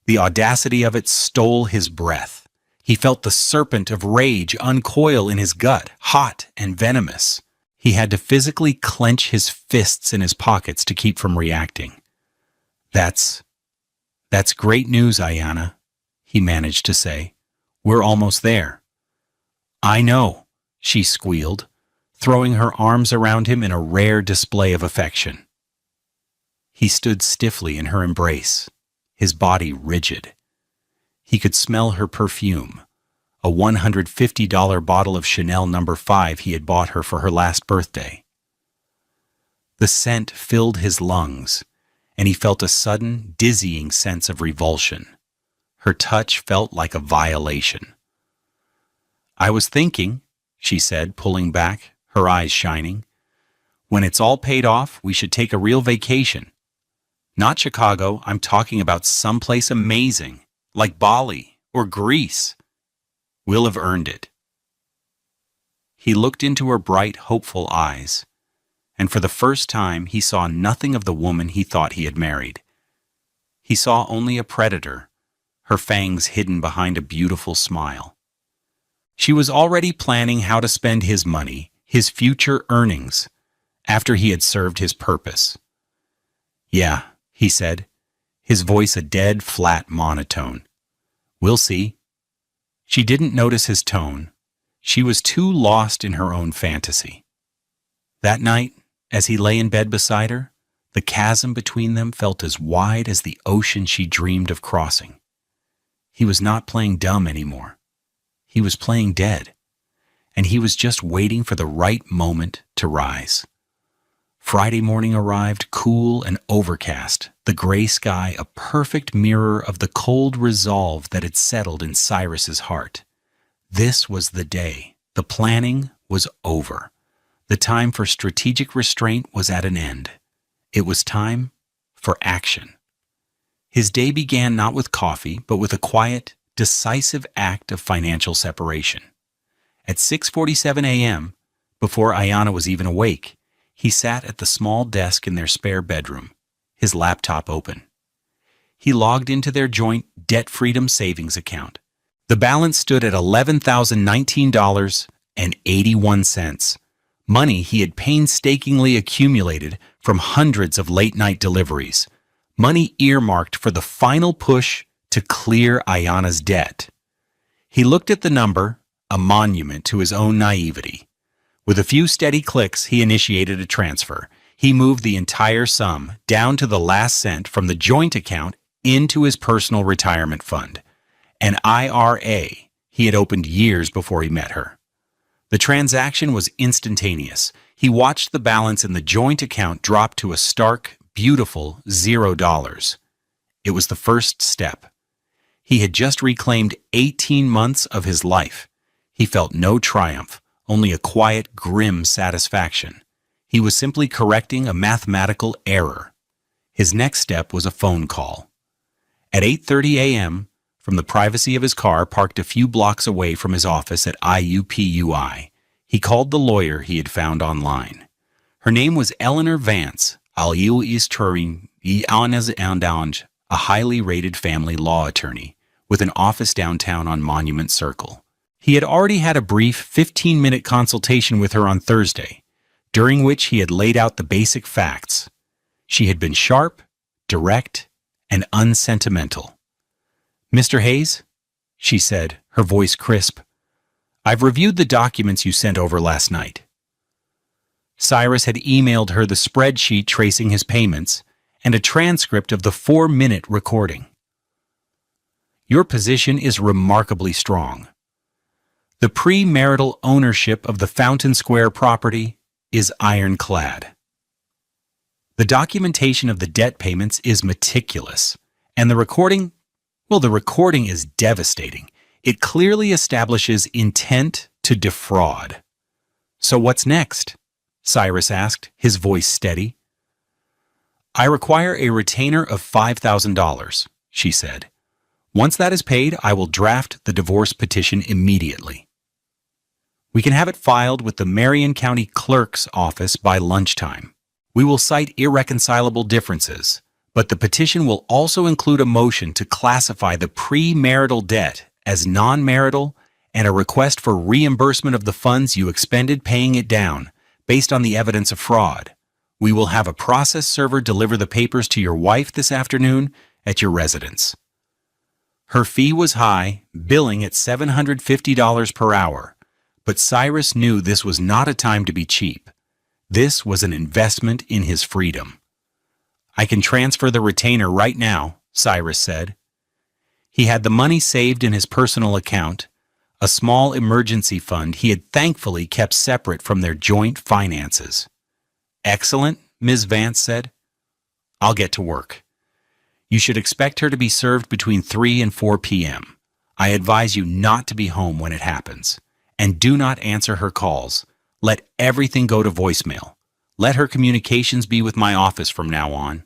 The audacity of it stole his breath. He felt the serpent of rage uncoil in his gut, hot and venomous. He had to physically clench his fists in his pockets to keep from reacting. That's great news, Ayanna, he managed to say. We're almost there. I know, she squealed, throwing her arms around him in a rare display of affection. He stood stiffly in her embrace, his body rigid. He could smell her perfume, a $150 bottle of Chanel No. 5 he had bought her for her last birthday. The scent filled his lungs, and he felt a sudden, dizzying sense of revulsion. Her touch felt like a violation. I was thinking, she said, pulling back, her eyes shining, when it's all paid off, we should take a real vacation. Not Chicago, I'm talking about someplace amazing, like Bali or Greece. We'll have earned it. He looked into her bright, hopeful eyes, and for the first time he saw nothing of the woman he thought he had married. He saw only a predator, her fangs hidden behind a beautiful smile. She was already planning how to spend his money, his future earnings, after he had served his purpose. Yeah, he said, his voice a dead, flat monotone. We'll see. She didn't notice his tone. She was too lost in her own fantasy. That night, as he lay in bed beside her, the chasm between them felt as wide as the ocean she dreamed of crossing. He was not playing dumb anymore. He was playing dead, and he was just waiting for the right moment to rise. Friday morning arrived, cool and overcast, the gray sky a perfect mirror of the cold resolve that had settled in Cyrus's heart. This was the day. The planning was over. The time for strategic restraint was at an end. It was time for action. His day began not with coffee, but with a quiet, decisive act of financial separation. At 6:47 a.m., before Ayanna was even awake, he sat at the small desk in their spare bedroom, his laptop open. He logged into their joint debt freedom savings account. The balance stood at $11,019.81, money he had painstakingly accumulated from hundreds of late-night deliveries, money earmarked for the final push to clear Ayanna's debt. He looked at the number, a monument to his own naivety. With a few steady clicks, he initiated a transfer. He moved the entire sum, down to the last cent, from the joint account into his personal retirement fund, an IRA he had opened years before he met her. The transaction was instantaneous. He watched the balance in the joint account drop to a stark, beautiful $0. It was the first step. He had just reclaimed 18 months of his life. He felt no triumph, only a quiet, grim satisfaction. He was simply correcting a mathematical error. His next step was a phone call. At 8:30 a.m., from the privacy of his car parked a few blocks away from his office at IUPUI, he called the lawyer he had found online. Her name was Eleanor Vance, a highly rated family law attorney with an office downtown on Monument Circle. He had already had a brief 15-minute consultation with her on Thursday, during which he had laid out the basic facts. She had been sharp, direct, and unsentimental. "Mr. Hayes," she said, her voice crisp, "I've reviewed the documents you sent over last night." Cyrus had emailed her the spreadsheet tracing his payments and a transcript of the 4-minute recording. "Your position is remarkably strong. The premarital ownership of the Fountain Square property is ironclad. The documentation of the debt payments is meticulous, and the recording is devastating. It clearly establishes intent to defraud." "So what's next?" Cyrus asked, his voice steady. "I require a retainer of $5,000, she said. "Once that is paid, I will draft the divorce petition immediately. We can have it filed with the Marion County Clerk's office by lunchtime. We will cite irreconcilable differences, but the petition will also include a motion to classify the premarital debt as non-marital and a request for reimbursement of the funds you expended paying it down based on the evidence of fraud. We will have a process server deliver the papers to your wife this afternoon at your residence. Her fee was high, billing at $750 per hour, but Cyrus knew this was not a time to be cheap. This was an investment in his freedom. I can transfer the retainer right now, Cyrus said. He had the money saved in his personal account, a small emergency fund he had thankfully kept separate from their joint finances. Excellent, Ms. Vance said. I'll get to work. You should expect her to be served between 3 and 4 p.m. I advise you not to be home when it happens. And do not answer her calls. Let everything go to voicemail. Let her communications be with my office from now on.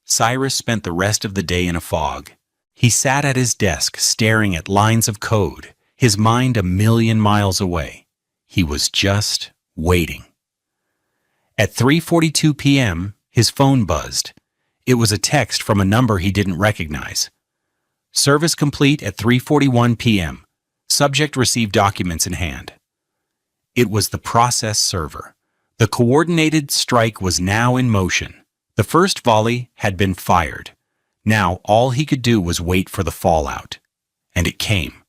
Cyrus spent the rest of the day in a fog. He sat at his desk staring at lines of code, his mind a million miles away. He was just waiting. At 3:42 p.m., his phone buzzed. It was a text from a number he didn't recognize. Service complete at 3:41 p.m. Subject received documents in hand. It was the process server. The coordinated strike was now in motion. The first volley had been fired. Now all he could do was wait for the fallout. And it came.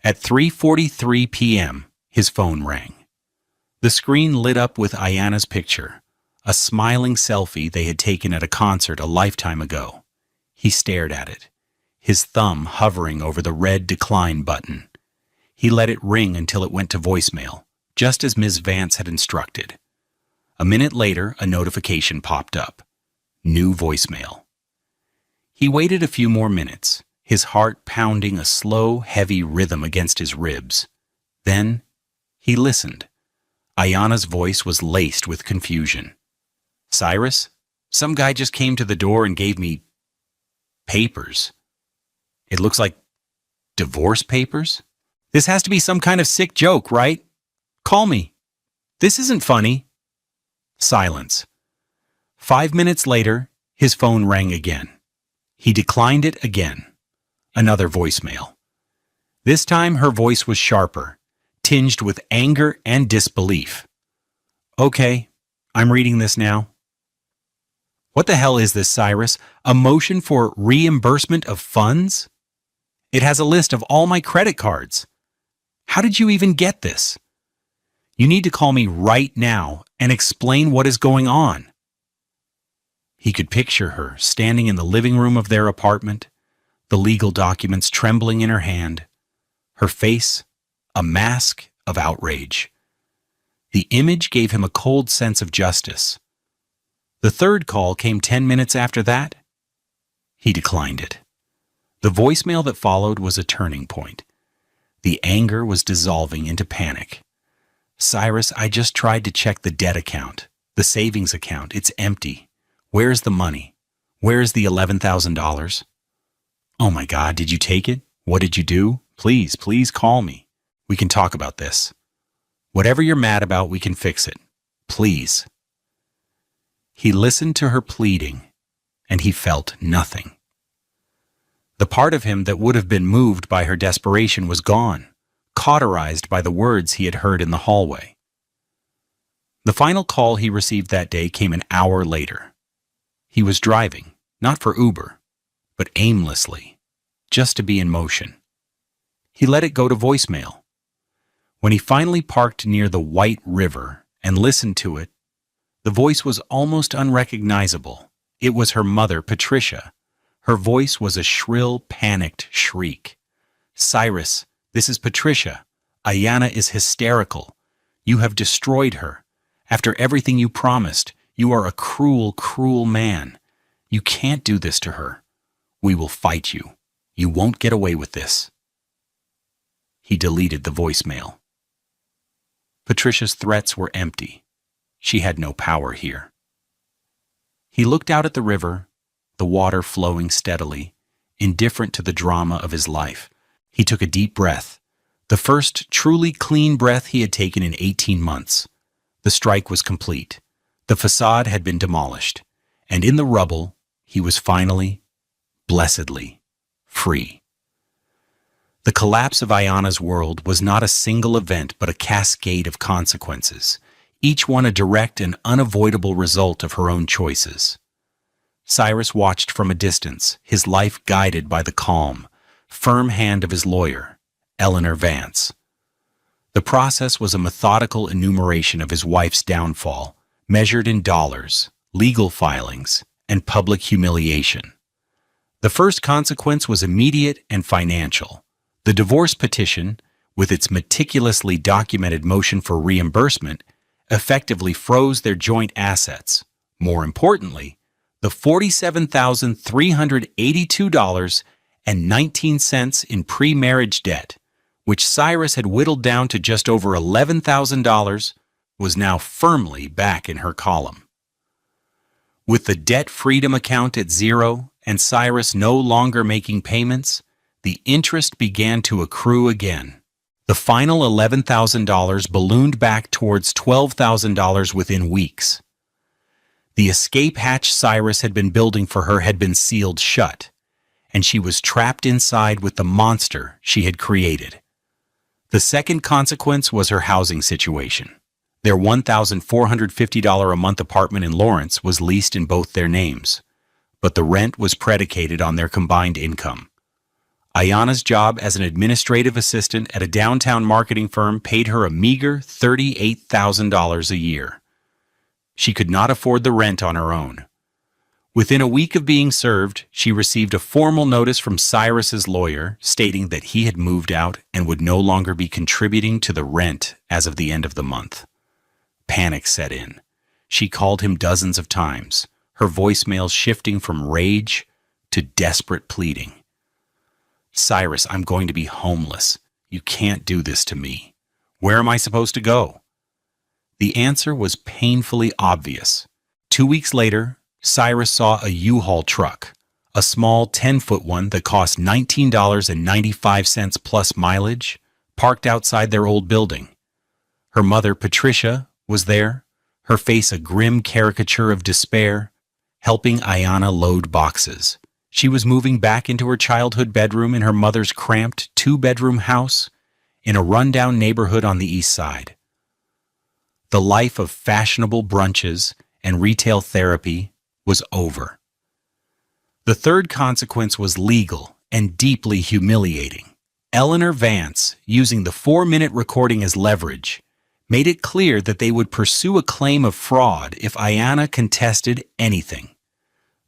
At 3:43 p.m., his phone rang. The screen lit up with Ayana's picture, a smiling selfie they had taken at a concert a lifetime ago. He stared at it, his thumb hovering over the red decline button. He let it ring until it went to voicemail, just as Ms. Vance had instructed. A minute later, a notification popped up. New voicemail. He waited a few more minutes, his heart pounding a slow, heavy rhythm against his ribs. Then he listened. Ayana's voice was laced with confusion. Cyrus, some guy just came to the door and gave me papers. It looks like divorce papers? This has to be some kind of sick joke, right? Call me. This isn't funny. Silence. 5 minutes later, his phone rang again. He declined it again. Another voicemail. This time her voice was sharper, tinged with anger and disbelief. Okay, I'm reading this now. What the hell is this, Cyrus? A motion for reimbursement of funds? It has a list of all my credit cards. How did you even get this? You need to call me right now and explain what is going on. He could picture her standing in the living room of their apartment, the legal documents trembling in her hand, her face a mask of outrage. The image gave him a cold sense of justice. The third call came 10 minutes after that. He declined it. The voicemail that followed was a turning point. The anger was dissolving into panic. Cyrus, I just tried to check the debt account, the savings account. It's empty. Where's the money? Where's the $11,000? Oh my God, did you take it? What did you do? Please call me. We can talk about this. Whatever you're mad about, we can fix it. Please. He listened to her pleading, and he felt nothing. The part of him that would have been moved by her desperation was gone, cauterized by the words he had heard in the hallway. The final call he received that day came an hour later. He was driving, not for Uber, but aimlessly, just to be in motion. He let it go to voicemail. When he finally parked near the White River and listened to it, the voice was almost unrecognizable. It was her mother, Patricia. Her voice was a shrill, panicked shriek. Cyrus, this is Patricia. Ayana is hysterical. You have destroyed her. After everything you promised, you are a cruel, cruel man. You can't do this to her. We will fight you. You won't get away with this. He deleted the voicemail. Patricia's threats were empty. She had no power here. He looked out at the river, the water flowing steadily, indifferent to the drama of his life. He took a deep breath, the first truly clean breath he had taken in 18 months. The strike was complete. The facade had been demolished, and in the rubble, he was finally, blessedly, free. The collapse of Ayana's world was not a single event but a cascade of consequences, each one a direct and unavoidable result of her own choices. Cyrus watched from a distance, his life guided by the calm, firm hand of his lawyer, Eleanor Vance. The process was a methodical enumeration of his wife's downfall, measured in dollars, legal filings, and public humiliation. The first consequence was immediate and financial. The divorce petition, with its meticulously documented motion for reimbursement, effectively froze their joint assets. More importantly, the $47,382.19 in pre-marriage debt, which Cyrus had whittled down to just over $11,000, was now firmly back in her column. With the debt freedom account at zero and Cyrus no longer making payments, the interest began to accrue again. The final $11,000 ballooned back towards $12,000 within weeks. The escape hatch Cyrus had been building for her had been sealed shut, and she was trapped inside with the monster she had created. The second consequence was her housing situation. Their $1,450 a month apartment in Lawrence was leased in both their names, but the rent was predicated on their combined income. Ayana's job as an administrative assistant at a downtown marketing firm paid her a meager $38,000 a year. She could not afford the rent on her own. Within a week of being served, she received a formal notice from Cyrus's lawyer stating that he had moved out and would no longer be contributing to the rent as of the end of the month. Panic set in. She called him dozens of times, her voicemails shifting from rage to desperate pleading. "Cyrus, I'm going to be homeless. You can't do this to me. Where am I supposed to go?" The answer was painfully obvious. 2 weeks later, Cyrus saw a U-Haul truck, a small 10-foot one that cost $19.95 plus mileage, parked outside their old building. Her mother, Patricia, was there, her face a grim caricature of despair, helping Ayana load boxes. She was moving back into her childhood bedroom in her mother's cramped 2-bedroom house in a rundown neighborhood on the east side. The life of fashionable brunches and retail therapy was over. The third consequence was legal and deeply humiliating. Eleanor Vance, using the 4-minute recording as leverage, made it clear that they would pursue a claim of fraud if Ayana contested anything.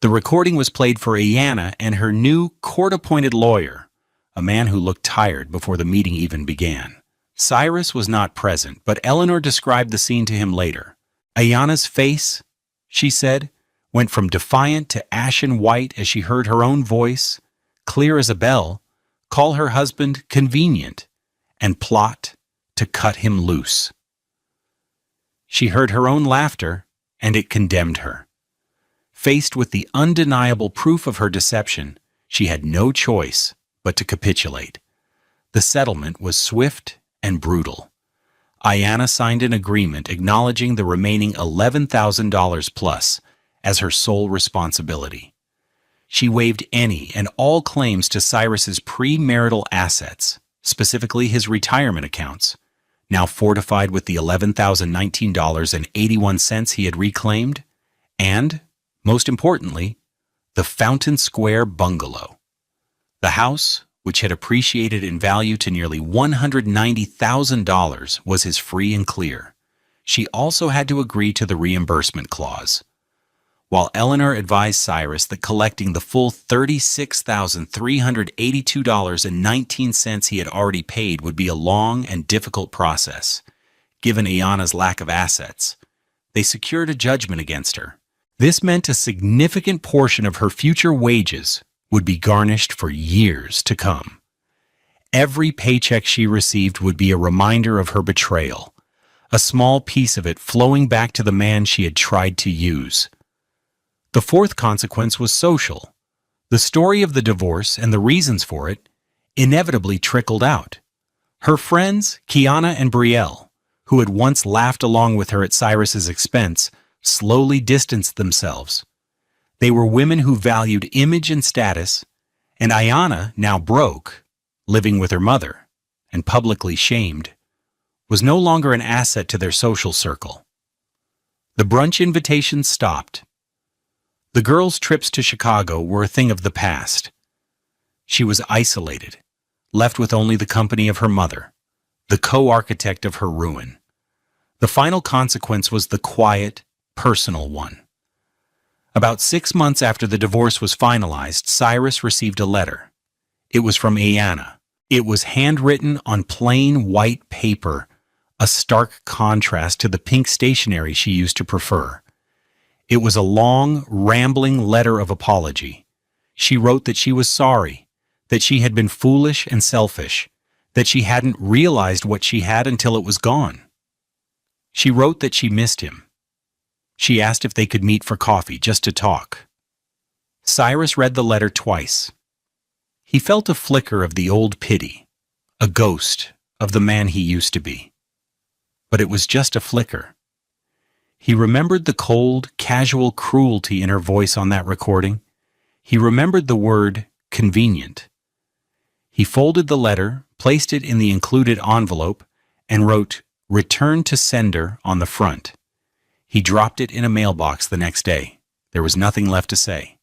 The recording was played for Ayana and her new court-appointed lawyer, a man who looked tired before the meeting even began. Cyrus was not present, but Eleanor described the scene to him later. Ayana's face, she said, went from defiant to ashen white as she heard her own voice, clear as a bell, call her husband convenient and plot to cut him loose. She heard her own laughter, and it condemned her. Faced with the undeniable proof of her deception, she had no choice but to capitulate. The settlement was swift and brutal. Ayana signed an agreement acknowledging the remaining $11,000 plus as her sole responsibility. She waived any and all claims to Cyrus's premarital assets, specifically his retirement accounts, now fortified with the $11,019.81 he had reclaimed, and, most importantly, the Fountain Square bungalow. The house, which had appreciated in value to nearly $190,000, was his free and clear. She also had to agree to the reimbursement clause. While Eleanor advised Cyrus that collecting the full $36,382.19 he had already paid would be a long and difficult process, given Ayana's lack of assets, they secured a judgment against her. This meant a significant portion of her future wages would be garnished for years to come. Every paycheck she received would be a reminder of her betrayal, a small piece of it flowing back to the man she had tried to use. The fourth consequence was social. The story of the divorce and the reasons for it inevitably trickled out. Her friends, Kiana and Brielle, who had once laughed along with her at Cyrus's expense, slowly distanced themselves. They were women who valued image and status, and Ayana, now broke, living with her mother, and publicly shamed, was no longer an asset to their social circle. The brunch invitations stopped. The girls' trips to Chicago were a thing of the past. She was isolated, left with only the company of her mother, the co-architect of her ruin. The final consequence was the quiet, personal one. About 6 months after the divorce was finalized, Cyrus received a letter. It was from Ayanna. It was handwritten on plain white paper, a stark contrast to the pink stationery she used to prefer. It was a long, rambling letter of apology. She wrote that she was sorry, that she had been foolish and selfish, that she hadn't realized what she had until it was gone. She wrote that she missed him. She asked if they could meet for coffee, just to talk. Cyrus read the letter twice. He felt a flicker of the old pity, a ghost of the man he used to be. But it was just a flicker. He remembered the cold, casual cruelty in her voice on that recording. He remembered the word convenient. He folded the letter, placed it in the included envelope, and wrote, "Return to sender" on the front. He dropped it in a mailbox the next day. There was nothing left to say.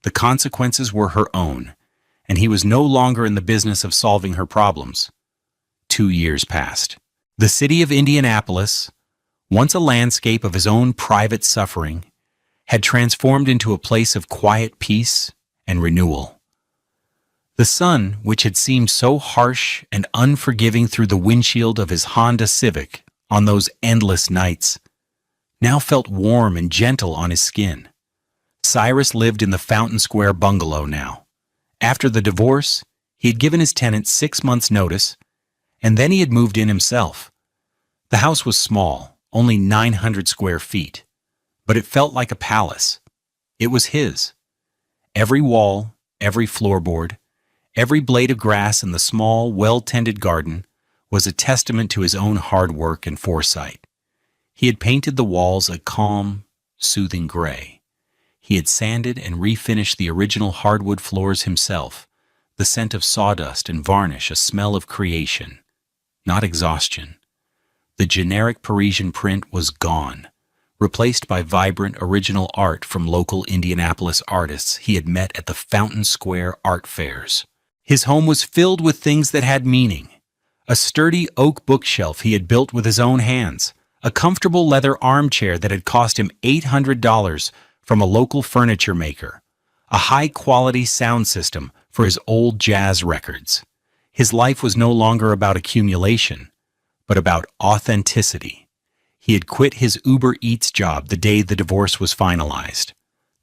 The consequences were her own, and he was no longer in the business of solving her problems. 2 years passed. The city of Indianapolis, once a landscape of his own private suffering, had transformed into a place of quiet peace and renewal. The sun, which had seemed so harsh and unforgiving through the windshield of his Honda Civic on those endless nights, now felt warm and gentle on his skin. Cyrus lived in the Fountain Square bungalow now. After the divorce, he had given his tenant 6 months' notice, and then he had moved in himself. The house was small, only 900 square feet, but it felt like a palace. It was his. Every wall, every floorboard, every blade of grass in the small, well-tended garden was a testament to his own hard work and foresight. He had painted the walls a calm, soothing gray. He had sanded and refinished the original hardwood floors himself, the scent of sawdust and varnish a smell of creation, not exhaustion. The generic Parisian print was gone, replaced by vibrant original art from local Indianapolis artists he had met at the Fountain Square art fairs. His home was filled with things that had meaning. A sturdy oak bookshelf he had built with his own hands, a comfortable leather armchair that had cost him $800 from a local furniture maker, a high-quality sound system for his old jazz records. His life was no longer about accumulation, but about authenticity. He had quit his Uber Eats job the day the divorce was finalized.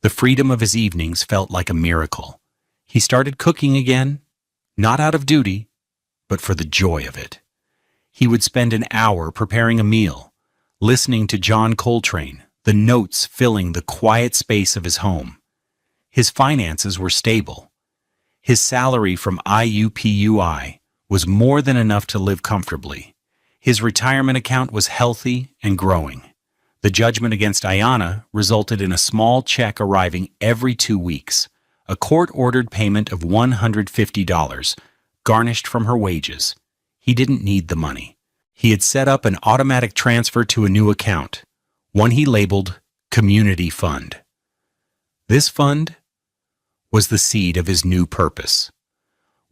The freedom of his evenings felt like a miracle. He started cooking again, not out of duty, but for the joy of it. He would spend an hour preparing a meal, listening to John Coltrane, the notes filling the quiet space of his home. His finances were stable. His salary from IUPUI was more than enough to live comfortably. His retirement account was healthy and growing. The judgment against Ayanna resulted in a small check arriving every 2 weeks, a court-ordered payment of $150, garnished from her wages. He didn't need the money. He had set up an automatic transfer to a new account, one he labeled Community Fund. This fund was the seed of his new purpose.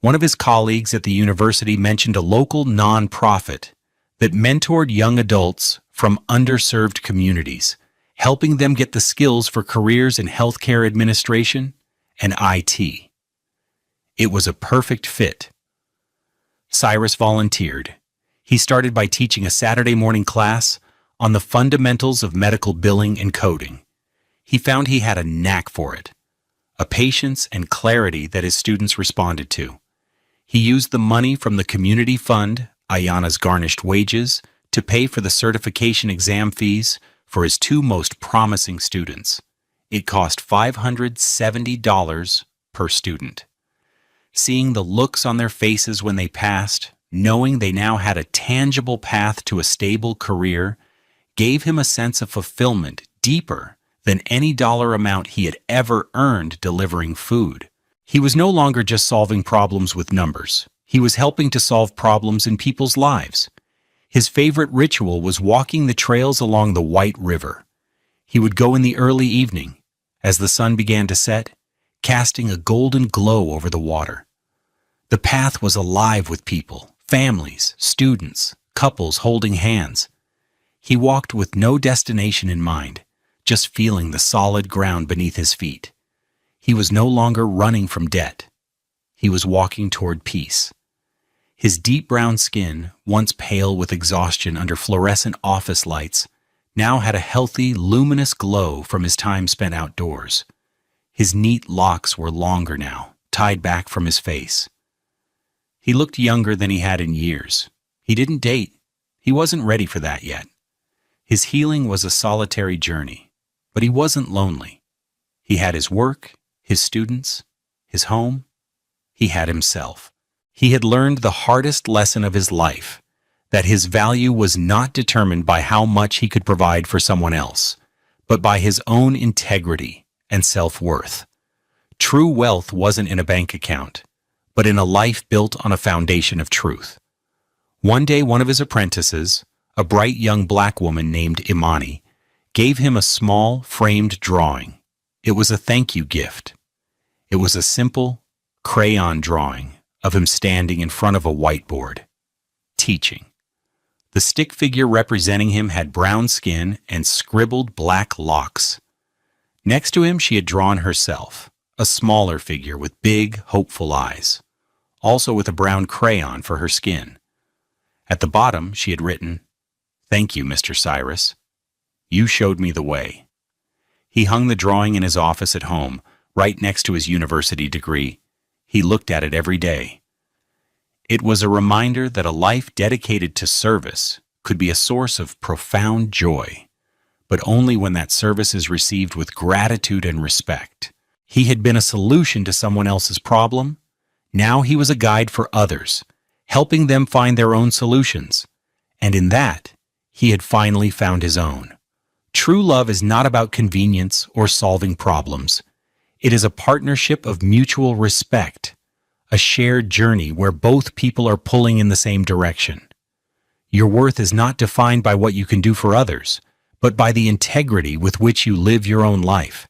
One of his colleagues at the university mentioned a local nonprofit that mentored young adults from underserved communities, helping them get the skills for careers in healthcare administration and IT. It was a perfect fit. Cyrus volunteered. He started by teaching a Saturday morning class on the fundamentals of medical billing and coding. He found he had a knack for it, a patience and clarity that his students responded to. He used the money from the community fund, Ayanna's garnished wages, to pay for the certification exam fees for his 2 most promising students. It cost $570 per student. Seeing the looks on their faces when they passed, knowing they now had a tangible path to a stable career, gave him a sense of fulfillment deeper than any dollar amount he had ever earned delivering food. He was no longer just solving problems with numbers. He was helping to solve problems in people's lives. His favorite ritual was walking the trails along the White River. He would go in the early evening, as the sun began to set, casting a golden glow over the water. The path was alive with people, families, students, couples holding hands. He walked with no destination in mind, just feeling the solid ground beneath his feet. He was no longer running from debt. He was walking toward peace. His deep brown skin, once pale with exhaustion under fluorescent office lights, now had a healthy, luminous glow from his time spent outdoors. His neat locks were longer now, tied back from his face. He looked younger than he had in years. He didn't date. He wasn't ready for that yet. His healing was a solitary journey, but he wasn't lonely. He had his work, his students, his home. He had himself. He had learned the hardest lesson of his life, that his value was not determined by how much he could provide for someone else, but by his own integrity and self-worth. True wealth wasn't in a bank account, but in a life built on a foundation of truth. One day, one of his apprentices, a bright young black woman named Imani, gave him a small, framed drawing. It was a thank you gift. It was a simple, crayon drawing of him standing in front of a whiteboard, teaching. The stick figure representing him had brown skin and scribbled black locks. Next to him she had drawn herself, a smaller figure with big, hopeful eyes, also with a brown crayon for her skin. At the bottom she had written, "Thank you, Mr. Cyrus. You showed me the way." He hung the drawing in his office at home, right next to his university degree. He looked at it every day. It was a reminder that a life dedicated to service could be a source of profound joy, but only when that service is received with gratitude and respect. He had been a solution to someone else's problem. Now he was a guide for others, helping them find their own solutions. And in that, he had finally found his own. True love is not about convenience or solving problems. It is a partnership of mutual respect, a shared journey where both people are pulling in the same direction. Your worth is not defined by what you can do for others, but by the integrity with which you live your own life.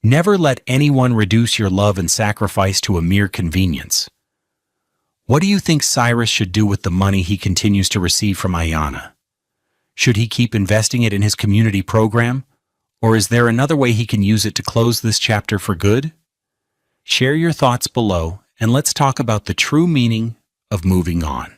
Never let anyone reduce your love and sacrifice to a mere convenience. What do you think Cyrus should do with the money he continues to receive from Ayana? Should he keep investing it in his community program? Or is there another way he can use it to close this chapter for good? Share your thoughts below, and let's talk about the true meaning of moving on.